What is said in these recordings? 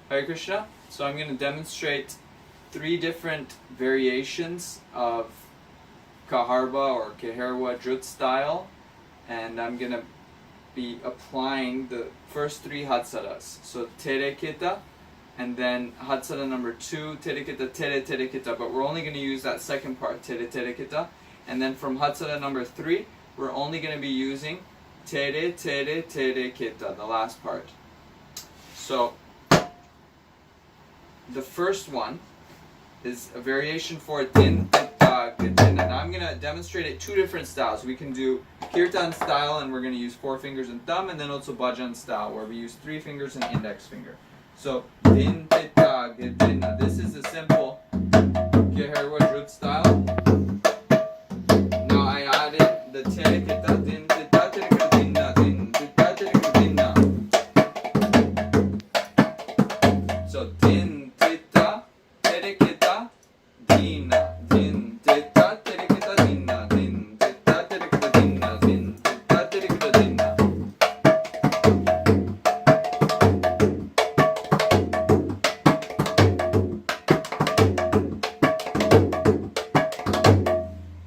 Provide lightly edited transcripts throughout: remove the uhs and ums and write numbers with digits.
Hare Krishna. So I'm going to demonstrate 3 different variations of Keherwa or Keherwa drut style, and I'm going to be applying the first 3 Hatsadas. So Tere Kita, and then Hatsada number 2, Tere Kita, Tere Tere Kita, but we're only going to use that second part, Tere Tere Kita. And then from Hatsada number 3, we're only going to be using Tere Tere Tere Kita, the last part. So the first one is a variation for Din Pitta Gitin, and I'm going to demonstrate it 2 different styles. We can do Kirtan style, and we're going to use 4 fingers and thumb, and then also Bhajan style, where we use 3 fingers and index finger. So Din Pitta Gitin. This is a simple Keherwa drut style. Now I add in the Tere Kita, Din Pitta Tere Kita Dinna, Din Pitta Tere Kita Dinna. So Din Pitta Tere Kita Dinna, Din Pitta Tere Kita Dinna, Din Pitta Tere Kita Dinna, Din Pitta Tere Kita Dinna.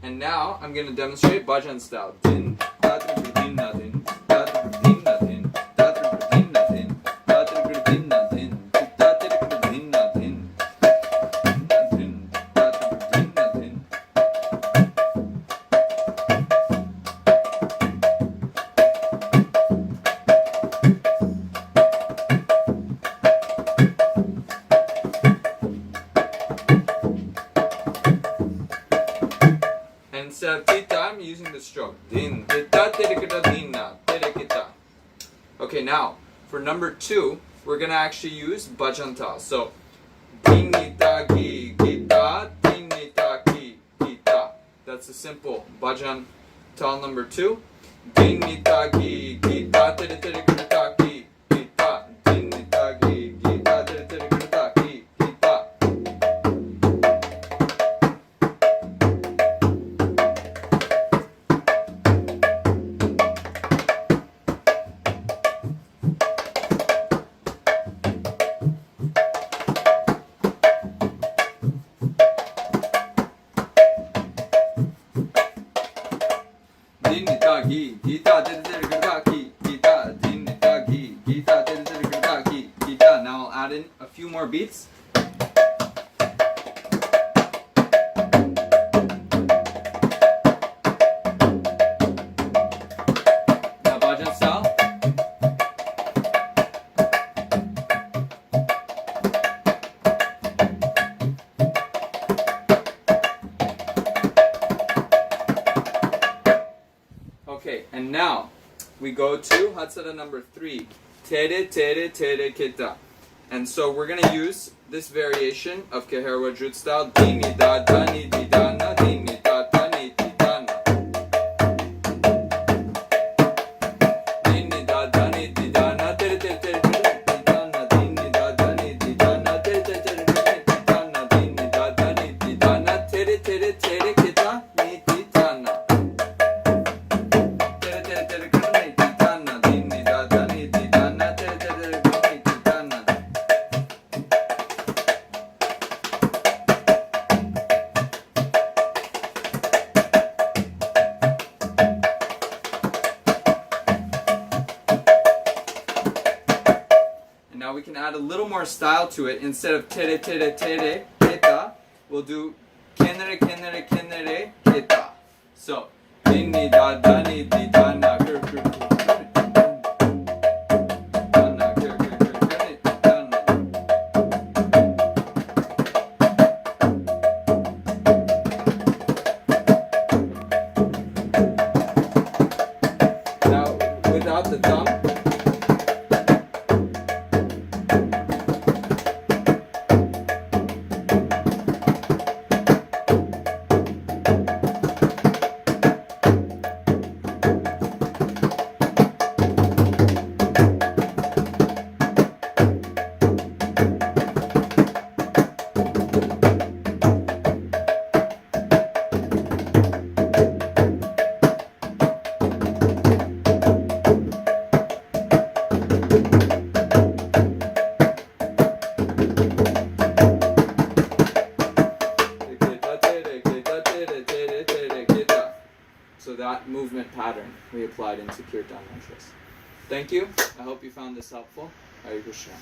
And now I'm going to demonstrate Bhajan style. Din Pitta Tere Kita Dinna, Din Pitta Tere Kita Dinna, Din Pitta Tere Kita Dinna, Din Pitta Tere Kita Dinna, Din Pitta Tere Kita Dinna, Din instead of Tita, I'm using the stroke. Din, Tita, Tere-kita, Dinna, Tere-kita. Okay, now, for number 2, we're going to actually use Bhajanta. So, Dinita, Ki, Gita, Dinita, Ki, Gita. That's a simple Bhajan tal number 2. Dinita, Ki, Gita, Tere-tere-kita, Ki, Gita. Dinita, Ki, Gita, Tere-tere-kita, Ki, Gita. Dinita Gi, Gita, Tere-tere-kita, Ki, Gita. Dinita Gi, Gita, Tere-tere-kita, Ki, Gita. Now I'll add in a few more beats. Now Bhajan style. Okay, and now we go to Hatsada number 3, Tere Tere Tere Kita. And so we're going to use this variation of Keherwa drut style, Dini Da Dani Di Dana, Dini Da Dani Di Dana. Dini Da Dani Di Dana, Tere Tere Tere Tere Di Dana, Dini Da Dani Di Dana, Tere Tere Tere Tere Di Dana, Dini Da Dani Di Dana, Tere Tere Tere Kita Ni Di Dana. Now we can add a little more style to it. Instead of tere tere tere keta, we'll do kenere kenere kenere keta. So, dini da dani di dana kur kur kur dana kur kur kur kene dana. Now, without the thumb. So that movement pattern we applied into Kirtan mantras. Thank you. I hope you found this helpful. Hare Krishna.